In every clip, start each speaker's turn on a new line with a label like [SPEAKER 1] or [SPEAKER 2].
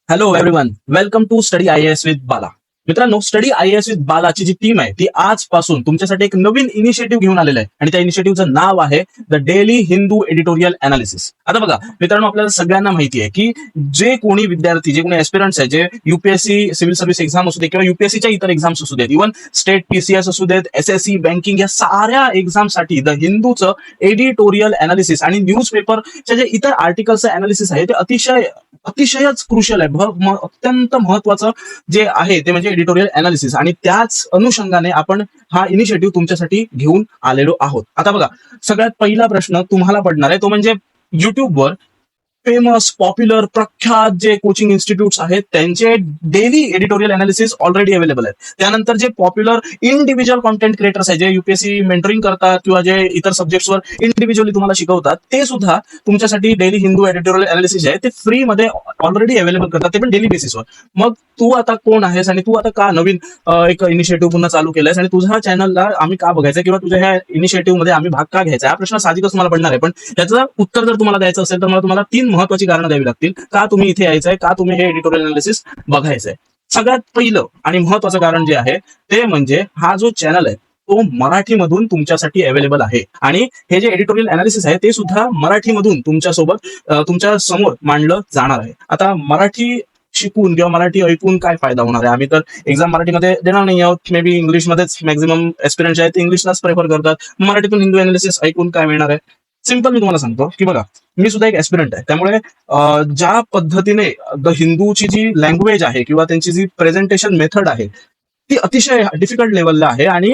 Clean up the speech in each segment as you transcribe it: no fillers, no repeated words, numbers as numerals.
[SPEAKER 1] Hello everyone, welcome to study IAS with Bala. मित्रांनो, study IAS with बालाची जी team आहे ती आजपासून तुमच्यासाठी एक नवीन इनिशिएटिव्ह घेऊन आलेलं आहे आणि त्या इनिशिएटिव्हचं नाव आहे the daily Hindu editorial analysis. आता बघा मित्रांनो, आपल्याला सगळ्यांना माहिती आहे की जे कोणी विद्यार्थी, जे कोणी एस्पिरंट्स आहे, जे UPSC सिव्हिल सर्व्हिस एक्झाम असू दे किंवा UPSCच्या इतर एक्झाम्स असू देत, इव्हन स्टेट PCS असू देत, SSC, बँकिंग, या साऱ्या एक्झामसाठी द हिंदूचं एडिटोरियल अनालिसिस आणि न्यूजपेपरच्या जे इतर आर्टिकल्सचं अनालिसिस आहे ते अतिशयच क्रुशियल आहे. अत्यंत महत्वाचं जे आहे ते म्हणजे एडिटोरियल अनालिसिस, आणि त्याच अनुषंगाने आपण हा इनिशिएटिव्ह तुमच्यासाठी घेऊन आलेलो आहोत. आता बघा, सगळ्यात पहिला प्रश्न तुम्हाला पडणार आहे तो म्हणजे युट्यूबवर फेमस, पॉप्युलर, प्रख्यात जे कोचिंग इन्स्टिट्यूट्स आहेत त्यांचे daily editorial analysis already available आहेत. त्यानंतर जे पॉप्युलर इंडिव्हिज्युअल कॉन्टेंट क्रिएटर्स आहेत, जे UPSC मेंटरिंग करतात किंवा जे इतर सब्जेक्ट्सवर इंडिव्हिज्युअली तुम्हाला शिकवतात, ते सुद्धा तुमच्यासाठी डेली हिंदू एडिटोरियल अनालिसिस आहे ते फ्री मध्ये ऑलरेडी अवेलेबल करतात, ते पण डेली बेसिसवर. मग तू आता कोण आहेस आणि तू आता का नवीन एक इनिशिएटिव्ह पुन्हा चालू केलायस आणि तुझ्या चॅनलला आम्ही का बघायचं किंवा तुझ्या ह्या इनिशिएटिव्ह मध्ये आम्ही भाग का घ्यायचा, हा प्रश्न साहजिकच मला पडणार आहे. पण त्याचं उत्तर जर तुम्हाला द्यायचं असेल तर मला तुम्हाला 3 महत्वाची कारणं द्यावी लागतील का तुम्ही इथे यायचंय, का तुम्ही हे एडिटोरियल अनालिसिस बघायचंय. सगळ्यात पहिलं आणि महत्वाचं कारण जे आहे ते म्हणजे हा जो चॅनल आहे तो मराठीमधून तुमच्यासाठी अवेलेबल आहे आणि हे जे एडिटोरियल अनालिसिस आहे ते सुद्धा मराठीमधून तुमच्यासोबत तुमच्या समोर मांडलं जाणार आहे. आता मराठी शिकून किंवा मराठी ऐकून काय फायदा होणार आहे? आम्ही तर एक्झाम मराठीमध्ये देणार नाही आहोत. मे बी इंग्लिशमध्येच मॅक्झिमम एस्पिरंट्स आहेत ते इंग्लिशलाच प्रेफर करतात. मराठीतून हिंदू अनालिसिस ऐकून काय मिळणार आहे? सिंपल मी तुम्हाला सांगतो की बघा, मी सुद्धा एक एस्पिरंट आहे, त्यामुळे ज्या पद्धतीने द हिंदूची जी लँग्वेज आहे किंवा त्यांची जी प्रेझेंटेशन मेथड आहे ती अतिशय डिफिकल्ट लेवलला आहे आणि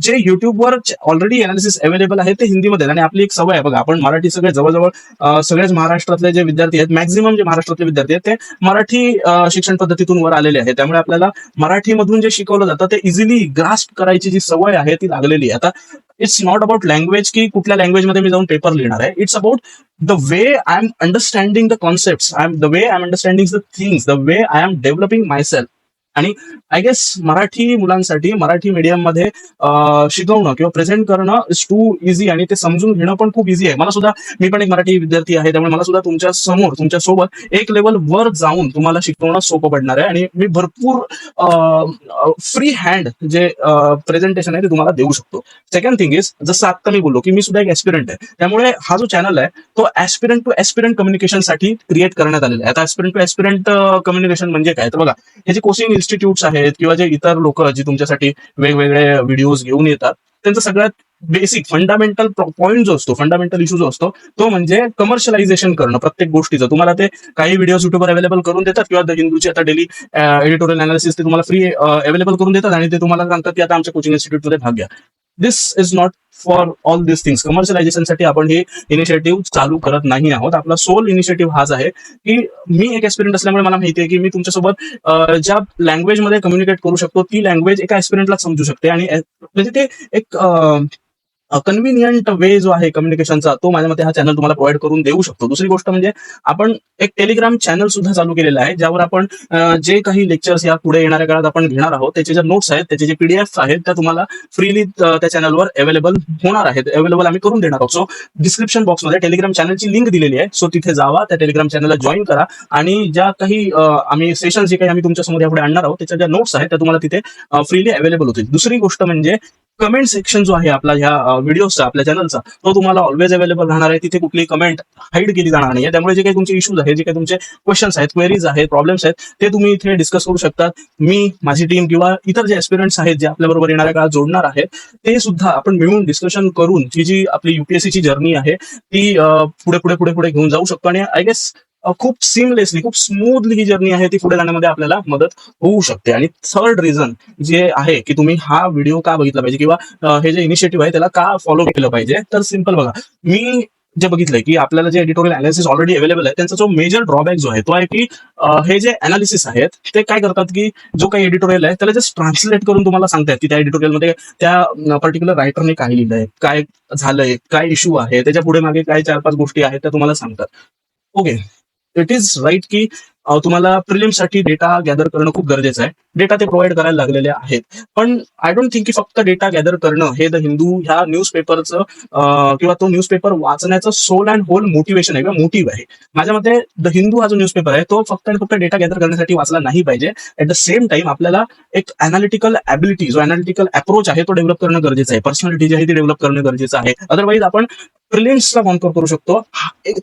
[SPEAKER 1] जे युट्यूबवर ऑलरेडी अनालिसिस अवेलेबल आहे ते हिंदीमध्ये. आणि आपली एक सवय आहे बघा, आपण मराठी सगळे जवळजवळ सगळेच महाराष्ट्रातले जे विद्यार्थी आहेत, मॅक्झिमम जे महाराष्ट्रातले विद्यार्थी आहेत ते मराठी शिक्षण पद्धतीतून वर आलेले आहेत, त्यामुळे आपल्याला मराठीमधून जे शिकवलं जातं ते इझिली ग्रास्प करायची जी सवय आहे ती लागलेली आहे. आता इट्स नॉट अबाउट लँग्वेज की कुठल्या लँग्वेजमध्ये मी जाऊन पेपर लिहिणार आहे. It's about the way I am understanding the concept, the way I am understanding the things, the way I am developing myself. आणि आय गेस मराठी मुलांसाठी मराठी मीडियम मध्ये शिकवणं किंवा प्रेझेंट करणं इज टू इझी आणि ते समजून घेणं पण खूप इझी आहे. मला सुद्धा, मी पण एक मराठी विद्यार्थी आहे, त्यामुळे मला सुद्धा तुमच्या समोर, तुमच्या सोबत एक लेवल वर जाऊन तुम्हाला शिकवणं सोपं पडणार आहे आणि मी भरपूर फ्री हँड जे प्रेझेंटेशन आहे ते तुम्हाला देऊ शकतो. सेकंड थिंग इज, जसं आता मी बोललो की मी सुद्धा एक ऍस्पिरंट आहे, त्यामुळे हा जो चॅनल आहे तो ऍस्पिरंट टू ऍस्पिरंट कम्युनिकेशन साठी क्रिएट करण्यात आलेला आहे. आता ऍस्पिरंट टू ऍस्पिरंट कम्युनिकेशन म्हणजे काय? तर बघा, हे जे कोचिंग इन्स्टिट्यूट्स आहेत किंवा जे इतर लोक जी तुमच्यासाठी वेगवेगळे व्हिडिओज घेऊन येतात, त्यांचं सगळ्यात बेसिक फंडामेंटल पॉईंट जो असतो, फंडामेंटल इश्यू जो असतो तो म्हणजे कमर्शियलायझेशन करणं प्रत्येक गोष्टीचं. तुम्हाला ते काही व्हिडिओज युट्यूबवर अवेलेबल करून देतात किंवा द हिंदूची आता डेली एडिटोरियल अनालिसिस ते तुम्हाला फ्री अवेलेबल करून देतात आणि ते तुम्हाला सांगतात की आता आमच्या कोचिंग इन्स्टिट्यूटमध्ये भाग घ्या. This is not for all this things. कमर्शियलायझेशनसाठी आपण हे इनिशिएटिव्ह चालू करत नाही आहोत. आपला सोल इनिशिएटिव्ह हाच आहे की मी एक एस्पिरंट असल्यामुळे मला माहिती आहे की मी तुमच्यासोबत ज्या लँग्वेजमध्ये कम्युनिकेट करू शकतो ती लँग्वेज एका एस्पिरंटला समजू शकते आणि म्हणजे ते एक कन्व्हिनियंट वे जो आहे कम्युनिकेशनचा तो माझ्या मते हा चॅनल तुम्हाला प्रोव्हाइड करून देऊ शकतो. दुसरी गोष्ट म्हणजे आपण एक टेलिग्राम चॅनल सुद्धा चालू केलेलं आहे, ज्यावर आपण जे काही लेक्चर्स या पुढे येणाऱ्या काळात आपण घेणार आहोत त्याचे जे नोट्स आहेत, त्याचे जे PDF आहेत त्या तुम्हाला फ्रीली त्या चॅनलवर अवेलेबल होणार आहेत, अवेलेबल आम्ही करून देणार आहोत. सो डिस्क्रिप्शन बॉक्समध्ये टेलिग्राम चॅनलची लिंक दिलेली आहे, सो तिथे जावा, त्या टेलिग्राम चॅनलला जॉईन करा आणि ज्या काही आम्ही सेशन जे काही आम्ही तुमच्यासमोर यापुढे आणणार आहोत त्याच्या ज्या नोट्स आहेत त्या तुम्हाला तिथे फ्रीली अवेलेबल होतील. दुसरी गोष्ट म्हणजे कमेंट सेक्शन जो आहे आपला ह्या व्हिडिओचा, आपल्या चॅनलचा, तो तुम्हाला ऑलवेज अवेलेबल राहणार आहे. तिथे कुठली कमेंट हाईड केली जाणार नाही. त्यामुळे जे काही तुमचे इश्यूज आहेत, जे काही तुमचे क्वेश्चन्स आहेत, क्वेरीज आहेत, प्रॉब्लेम्स आहेत, ते तुम्ही इथे डिस्कस करू शकतात. मी, माझी टीम किंवा इतर जे एस्पिरंट्स आहेत जे आपल्या बरोबर येणाऱ्या काळात जोडणार आहेत ते सुद्धा आपण मिळून डिस्कशन करून जी आपली UPSC ची जर्नी आहे ती पुढे पुढे पुढे पुढे घेऊन जाऊ शकतो. आणि आय गेस खूप सिमलेसली, खूप स्मूथली ही जर्नी आहे ती पुढे जाण्यामध्ये आपल्याला मदत होऊ शकते. आणि थर्ड रिझन जे आहे की तुम्ही हा व्हिडिओ का बघितला पाहिजे किंवा हे जे इनिशिएटिव्ह आहे त्याला का फॉलो केलं पाहिजे, तर सिंपल बघा, मी जे बघितलंय की आपल्याला जे एडिटोरियल अनालिसिस ऑलरेडी अवेलेबल आहे त्यांचा जो मेजर ड्रॉबॅक जो आहे तो आहे की हे जे अनालिसिस आहेत ते काय करतात की जो काही एडिटोरियल आहे त्याला जस्ट ट्रान्सलेट करून तुम्हाला सांगतात की त्या एडिटोरियलमध्ये त्या पर्टिक्युलर रायटरने काय लिहिलंय, काय झालंय, काय इश्यू आहे, त्याच्या पुढे मागे काय 4-5 गोष्टी आहेत त्या तुम्हाला सांगतात. ओके, इट इज राईट की तुम्हाला प्रिलिम्ससाठी डेटा गॅदर करणं खूप गरजेचं आहे. डेटा ते प्रोव्हाइड करायला लागलेले आहेत. पण आय डोंट थिंक की फक्त डेटा गॅदर करणं हे द हिंदू ह्या न्यूजपेपरचं किंवा तो न्यूजपेपर वाचण्याचं सोल अँड होल मोटिवेशन आहे किंवा मोटिव्ह आहे. माझ्या मते द हिंदू हा जो न्यूजपेपर आहे तो फक्त आणि फक्त डेटा गॅदर करण्यासाठी वाचला नाही पाहिजे. ऍट द सेम टाइम आपल्याला एक अनालिटिकल ॲबिलिटी, जो अनालिटिकल अप्रोच आहे तो डेव्हलप करणं गरजेचं आहे. पर्सनॅलिटी जी आहे ती डेव्हलप करणं गरजेचं आहे. अदरवाईज आपण प्रिलिम्सला कॉन्कर करू शकतो.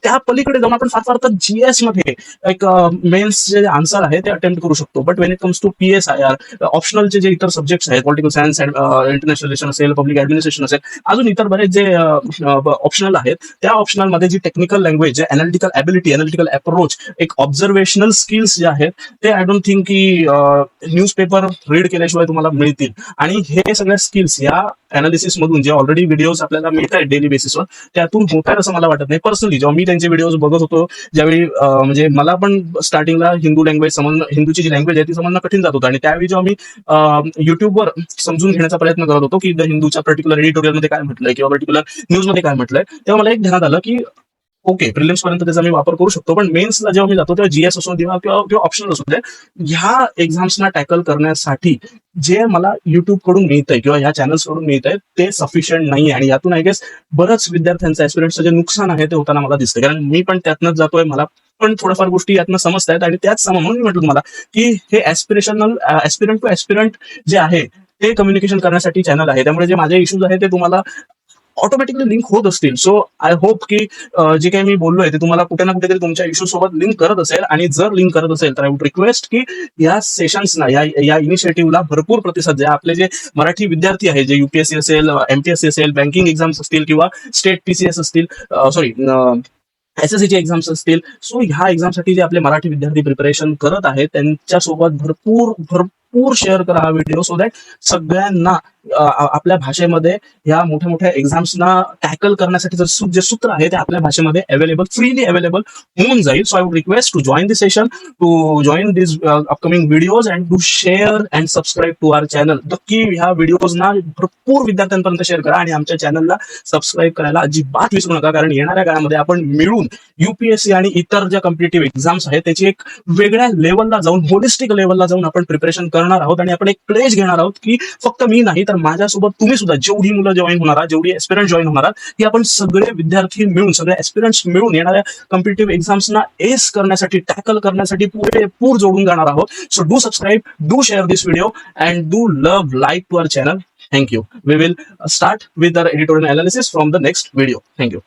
[SPEAKER 1] त्या पलीकडे जाऊन आपण फार फार तर जीएस मध्ये एक मेन्स जे आन्सर आहे ते अटेम्प्ट करू शकतो. But when it comes to PSIR, ऑप्शनलचे जे इतर सब्जेक्ट्स आहेत, पॉलिटिकल सायन्स, इंटरनॅशनल रिलेशन असेल, पब्लिक ऍडमिनिस्ट्रेशन असेल, अजून इतर बरेच जे ऑप्शनल आहेत, त्या ऑप्शनल मध्ये जी टेक्निकल लँग्वेज, जे अनालिटिकल ॲबिलिटी, अनालिटिकल अप्रोच, एक ऑब्झर्वेशनल स्किल्स जे आहेत ते आय डोंट थिंक की न्यूजपेपर रीड केल्याशिवाय तुम्हाला मिळतील. आणि हे सगळ्या स्किल्स या अनालिसिस मधून जे ऑलरेडी व्हिडिओज आपल्याला मिळत आहेत डेली बेसिसवर, त्यातून होत आहे असं मला वाटत नाही. पर्सनली जेव्हा मी त्यांचे व्हिडिओज बघत होतो, ज्यावेळी म्हणजे मला पण स्टार्टिंगला हिंदू लँग्वेज समजणं, हिंदूची जी लँग्वेज आहे ती समजणं कठीण जात होतं. आणि त्यावेळी जेव्हा मी युट्यूबवर समजून घेण्याचा प्रयत्न करत होतो की द हिंदूच्या पर्टिक्युलर एडिटोरियलमध्ये काय म्हटलंय किंवा पर्टिक्युलर न्यूजमध्ये काय म्हटलंय, तेव्हा मला एक ध्यानात आलं की ओके, प्रिलिम्स पर्यंत त्याचा मी वापर करू शकतो, पण मेन्सला जेव्हा मी जातो तेव्हा जीएस असो किंवा ऑप्शनल असू दे, ह्या एक्झाम्सना टॅकल करण्यासाठी जे मला युट्यूब कडून मिळतंय किंवा ह्या चॅनल्स कडून मिळतंय ते सफिशियंट नाही. आणि यातून आय गेस बरंच विद्यार्थ्यांचं, ऍस्पिरंटचं जे नुकसान आहे ते होताना मला दिसतं. कारण मी पण त्यातनंच जातोय, मला पण थोड्याफार गोष्टी यातनं समजत आहेत. आणि त्याच म्हणून मी म्हटलं तुम्हाला की हे ऍस्पिरंट टू ऍस्पिरंट जे आहे ते कम्युनिकेशन करण्यासाठी चॅनल आहे. त्यामुळे जे माझे इश्यूज आहेत ते तुम्हाला ऑटोमॅटिकली लिंक होत असतील. सो आय होप की जे काही मी बोललोय ते तुम्हाला कुठे ना कुठेतरी तुमच्या इश्यू सोबत लिंक करत असेल. आणि जर लिंक करत असेल तर आय वुड रिक्वेस्ट की या सेशन्सना, या इनिशिएटिव्हला भरपूर प्रतिसाद द्या. आपले जे मराठी विद्यार्थी आहेत, जे UPSC असेल, MPSC असेल, बँकिंग एक्झाम्स असतील किंवा स्टेट PCS असतील, SSCचे एक्झाम्स असतील, सो ह्या एक्झामसाठी जे आपले मराठी विद्यार्थी प्रिपरेशन करत आहेत त्यांच्यासोबत भरपूर शेअर करा हा व्हिडिओ, सो दॅट सगळ्यांना आपल्या भाषेमध्ये ह्या मोठ्या मोठ्या एक्झाम्सना टॅकल करण्यासाठी जे सूत्र आहे ते आपल्या भाषेमध्ये फ्रीली अवेलेबल होऊन जाईल. So I would request to join this session, to join this upcoming videos and to share and subscribe to our channel. नक्की ह्या व्हिडिओजना भरपूर विद्यार्थ्यांपर्यंत शेअर करा आणि आमच्या चॅनलला सबस्क्राईब करायला अजिबात विसरू नका. कारण येणाऱ्या काळामध्ये आपण मिळून UPSC आणि इतर ज्या कॉम्पिटिटिव्ह एक्झाम्स आहेत त्याची एक वेगळ्या लेवलला जाऊन, होलिस्टिक लेवलला जाऊन आपण प्रिपरेशन करणार आहोत. आणि आपण एक प्लेज घेणार आहोत की फक्त मी नाही तर माझ्यासोबत तुम्ही सुद्धा, जेवढी मुलं जॉईन होणार आहात, जेवढी एस्पिरंट जॉईन होणार आहात, की आपण सगळे विद्यार्थी मिळून, सगळे एस्पिरंट्स मिळून येणाऱ्या कॉम्पिटिटिव्ह एक्झाम्सना एस करण्यासाठी, टॅकल करण्यासाठी पूर जोडून जाणार आहोत. So do subscribe, do share this video and do love like to our channel. Thank you. We will start with our editorial analysis from the next video. Thank you.